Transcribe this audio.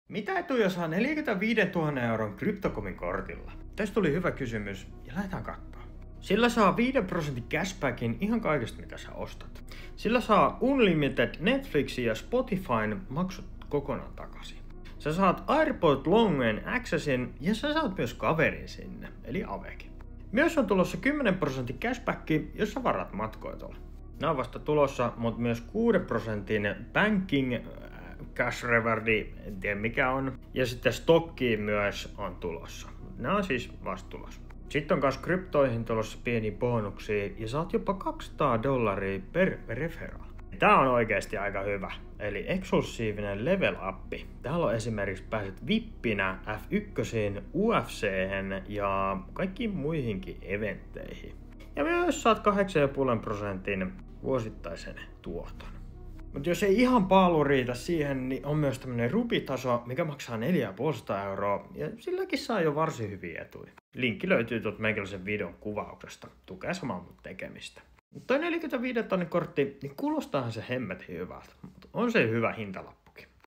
Mitä etuja saa 45 000 euron Cryptocomin kortilla? Tästä tuli hyvä kysymys ja lähdetään katsoa. Sillä saa 5% cashbackin ihan kaikesta mitä sä ostat. Sillä saa Unlimited Netflixin ja Spotifyn maksut kokonaan takaisin. Sä saat AirPod Longen Accessin ja sä saat myös kaverin sinne, eli Avekin. Myös on tulossa 10% cashbacki, jos sä varat matkoitolla. Nämä on vasta tulossa, mutta myös 6% banking cash rewardi, en tiedä mikä on. Ja sitten stokkiin myös on tulossa. Nämä on siis vasta tulossa. Sitten on myös kryptoihin tulossa pieniä bonuksia ja saat jopa $200 per referral. Tää on oikeasti aika hyvä. Eli eksklusiivinen level uppi. Täällä on esimerkiksi pääset vippinä F1, UFC:hen ja kaikkiin muihinkin eventteihin. Ja myös saat 8,5% vuosittaisen tuoton. Mutta jos ei ihan paalu riitä siihen, niin on myös tämmönen rupitaso, mikä maksaa 450 euroa, ja silläkin saa jo varsin hyviä etuja. Linkki löytyy tuolta meikäläisen videon kuvauksesta. Tukee samaa mun tekemistä. Toi 45 000 kortti, niin kuulostaahan se hemmetin hyvältä, mutta on se hyvä hintalappu.